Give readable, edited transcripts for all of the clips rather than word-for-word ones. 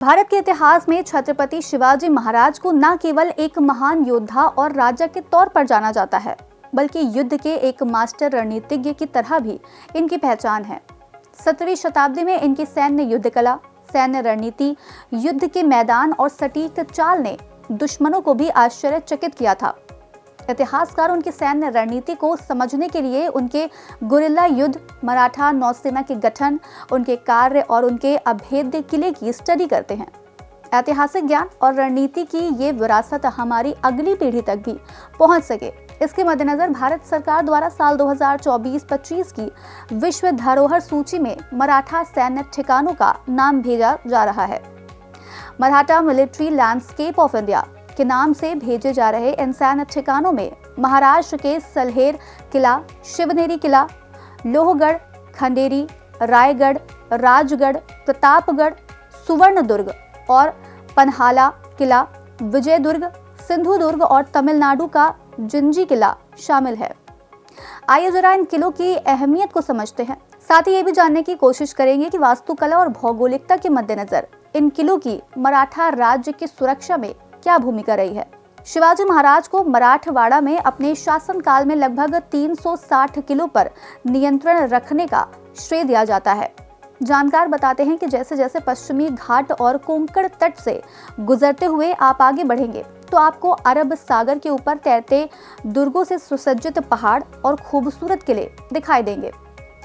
भारत के इतिहास में छत्रपति शिवाजी महाराज को न केवल एक महान योद्धा और राजा के तौर पर जाना जाता है, बल्कि युद्ध के एक मास्टर रणनीतिज्ञ की तरह भी इनकी पहचान है। 17वीं शताब्दी में इनकी सैन्य युद्ध कला, सैन्य रणनीति, युद्ध के मैदान और सटीक चाल ने दुश्मनों को भी आश्चर्यचकित किया था। इतिहासकार उनकी सैन्य रणनीति को समझने के लिए उनके गुरिल्ला युद्ध, मराठा नौसेना के गठन, उनके कार्य और उनके अभेद्य किले की स्टडी करते हैं। ऐतिहासिक ज्ञान और रणनीति की ये विरासत हमारी अगली पीढ़ी तक भी पहुंच सके, इसके मद्देनजर भारत सरकार द्वारा साल 2024-25 की विश्व धरोहर सूची में मराठा सैन्य ठिकानों का नाम भेजा जा रहा है। Maratha military landscape of India के नाम से भेजे जा रहे इन सैन्य ठिकानों में महाराष्ट्र के सल्हेर किला, शिवनेरी किला, लोहगढ़, खंडेरी, रायगढ़, राजगढ़, प्रतापगढ़, सुवर्णदुर्ग और पन्हाला किला, विजयदुर्ग, सिंधुदुर्ग और तमिलनाडु का जिंजी किला शामिल है। आइए जरा इन किलों की अहमियत को समझते हैं। साथ ही ये भी जानने की कोशिश करेंगे कि वास्तुकला और भौगोलिकता के मद्देनजर इन किलों की मराठा राज्य की सुरक्षा में क्या भूमिका रही है। शिवाजी महाराज को मराठवाड़ा में अपने शासनकाल में लगभग 360 किलो पर नियंत्रण रखने का श्रेय दिया जाता है। जानकार बताते हैं कि जैसे जैसे पश्चिमी घाट और कोंकण तट से गुजरते हुए आप आगे बढ़ेंगे तो आपको अरब सागर के ऊपर तैरते दुर्गों से सुसज्जित पहाड़ और खूबसूरत किले दिखाई देंगे।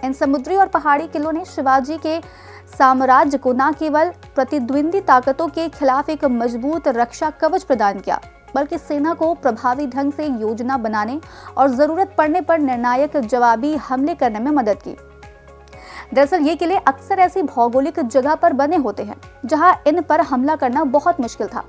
इन समुद्री और पहाड़ी किलों ने शिवाजी के साम्राज्य को न केवल प्रतिद्वंदी ताकतों के खिलाफ एक मजबूत रक्षा कवच प्रदान किया, बल्कि सेना को प्रभावी ढंग से योजना बनाने और जरूरत पड़ने पर निर्णायक जवाबी हमले करने में मदद की। दरअसल ये किले अक्सर ऐसी भौगोलिक जगह पर बने होते हैं जहां इन पर हमला करना बहुत मुश्किल था।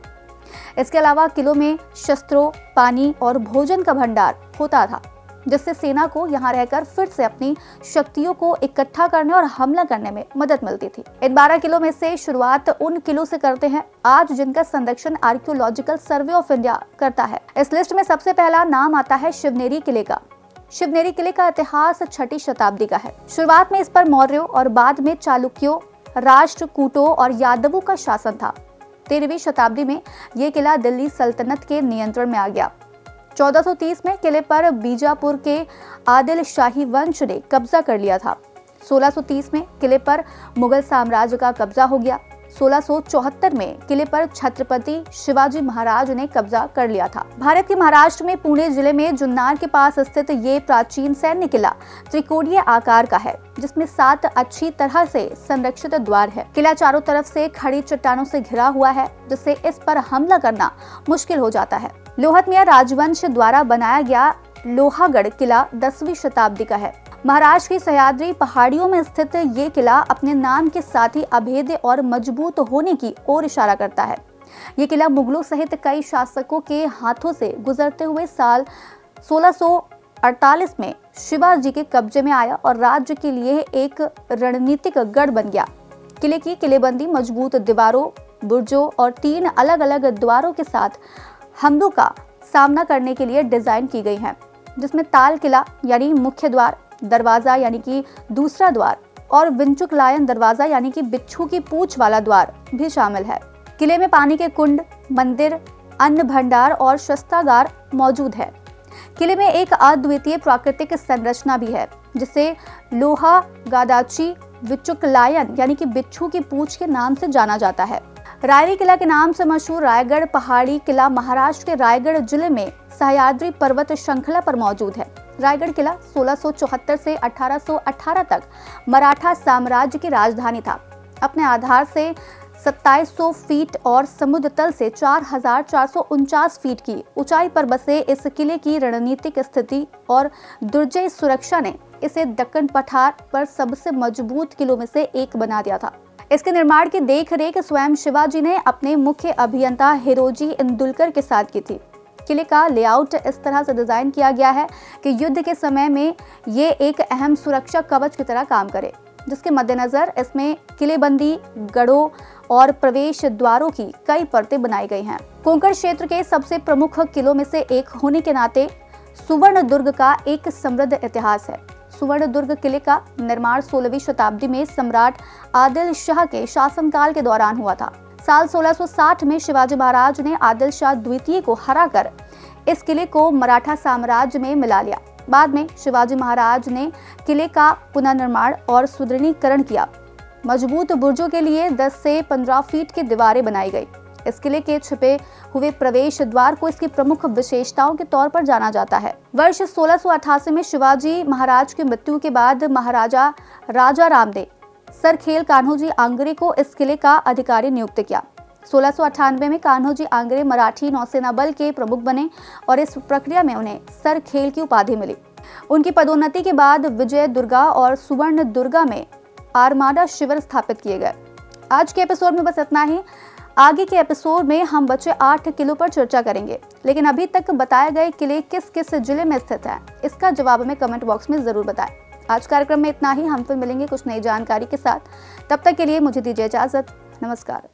इसके अलावा किलों में शस्त्रों, पानी और भोजन का भंडार होता था, जिससे सेना को यहां रहकर फिर से अपनी शक्तियों को इकट्ठा करने और हमला करने में मदद मिलती थी। इन 12 किलों में से शुरुआत उन किलों से करते हैं आज जिनका संरक्षण आर्कियोलॉजिकल सर्वे ऑफ इंडिया करता है। इस लिस्ट में सबसे पहला नाम आता है शिवनेरी किले का। शिवनेरी किले का इतिहास 6वीं शताब्दी का है। शुरुआत में इस पर मौर्यों और बाद में चालुक्यों, राष्ट्रकूटों और यादवों का शासन था। 13वीं शताब्दी में यह किला दिल्ली सल्तनत के नियंत्रण में आ गया। 1430 में किले पर बीजापुर के आदिल शाही वंश ने कब्जा कर लिया था। 1630 में किले पर मुगल साम्राज्य का कब्जा हो गया। 1674 में किले पर छत्रपति शिवाजी महाराज ने कब्जा कर लिया था। भारत के महाराष्ट्र में पुणे जिले में जुन्नर के पास स्थित ये प्राचीन सैन्य किला त्रिकोणीय आकार का है, जिसमें 7 अच्छी तरह से संरक्षित द्वार है। किला चारों तरफ से खड़ी चट्टानों से घिरा हुआ है, जिससे इस पर हमला करना मुश्किल हो जाता है। लोहतमिया राजवंश द्वारा बनाया गया लोहागढ़ किला 10वीं शताब्दी का है। महाराष्ट्र की सह्याद्री पहाड़ियों में स्थित ये किला अपने नाम के साथ ही अभेद्य और मजबूत होने की ओर इशारा करता है। ये किला मुगलों सहित कई शासकों के हाथों से गुजरते हुए साल 1648 में शिवाजी के कब्जे में आया और राज्य के लिए एक रणनीतिक गढ़ बन गया। किले की किलेबंदी मजबूत दीवारों, बुर्जों और 3 अलग अलग द्वारों के साथ हमलों का सामना करने के लिए डिजाइन की गई है, जिसमें ताल किला यानी मुख्य द्वार, दरवाजा यानी कि दूसरा द्वार और विंचुक लायन दरवाजा यानी कि बिच्छू की पूंछ वाला द्वार भी शामिल है। किले में पानी के कुंड, मंदिर, अन्न भंडार और शस्त्रागार मौजूद है। किले में एक अद्वितीय प्राकृतिक संरचना भी है, जिसे लोहा गादाची विचुक लायन यानी कि बिच्छू की पूंछ के नाम से जाना जाता है। रायरी किला के नाम से मशहूर रायगढ़ पहाड़ी किला महाराष्ट्र के रायगढ़ जिले में सह्याद्री पर्वत श्रृंखला पर मौजूद है। रायगढ़ किला 1674 से 1818 तक मराठा साम्राज्य की राजधानी था। अपने आधार से 2700 फीट और समुद्र तल से 4449 फीट की ऊंचाई पर बसे इस किले की रणनीतिक स्थिति और दुर्जय सुरक्षा ने इसे दक्कन पठार पर सबसे मजबूत किलों में से एक बना दिया था। इसके निर्माण की देखरेख स्वयं शिवाजी ने अपने मुख्य अभियंता हिरोजी इंदुलकर के साथ की थी। किले का लेआउट इस तरह से डिजाइन किया गया है कि युद्ध के समय में ये एक अहम सुरक्षा कवच की तरह काम करे, जिसके मद्देनजर इसमें किलेबंदी, गढ़ों और प्रवेश द्वारों की कई परतें बनाई गई हैं। कोंकण क्षेत्र के सबसे प्रमुख किलों में से एक होने के नाते सुवर्णदुर्ग का एक समृद्ध इतिहास है। सुवर्णदुर्ग किले का निर्माण 16वीं शताब्दी में सम्राट आदिल शाह के शासनकाल के दौरान हुआ था। साल 1660 में शिवाजी महाराज ने आदिल शाह द्वितीय को हराकर इस किले को मराठा साम्राज्य में मिला लिया। बाद में शिवाजी महाराज ने किले का पुनर्निर्माण और सुदृढ़ीकरण किया। मजबूत बुर्जों के लिए 10 से 15 फीट की दीवारें बनाई गई। इस किले के छिपे हुए प्रवेश द्वार को इसकी प्रमुख विशेषताओं के तौर पर जाना जाता है। वर्ष 1688 में शिवाजी महाराज की मृत्यु के बाद महाराजा राजा राम ने सरखेल कान्होजी आंग्रे को इस किले का अधिकारी नियुक्त किया। 1698 में कान्होजी आंग्रे मराठी नौसेना बल के प्रमुख बने और इस प्रक्रिया में उन्हें सरखेल की उपाधि मिली। उनकी पदोन्नति के बाद विजय दुर्गा और सुवर्ण दुर्गा में आर्माडा शिविर स्थापित किए गए। आज के एपिसोड में बस इतना ही। आगे के एपिसोड में हम बचे 8 किलों पर चर्चा करेंगे, लेकिन अभी तक बताए गए किले किस किस जिले में स्थित है, इसका जवाब हमें कमेंट बॉक्स में जरूर बताएं। आज कार्यक्रम में इतना ही। हम फिर मिलेंगे कुछ नई जानकारी के साथ। तब तक के लिए मुझे दीजिए इजाजत। नमस्कार।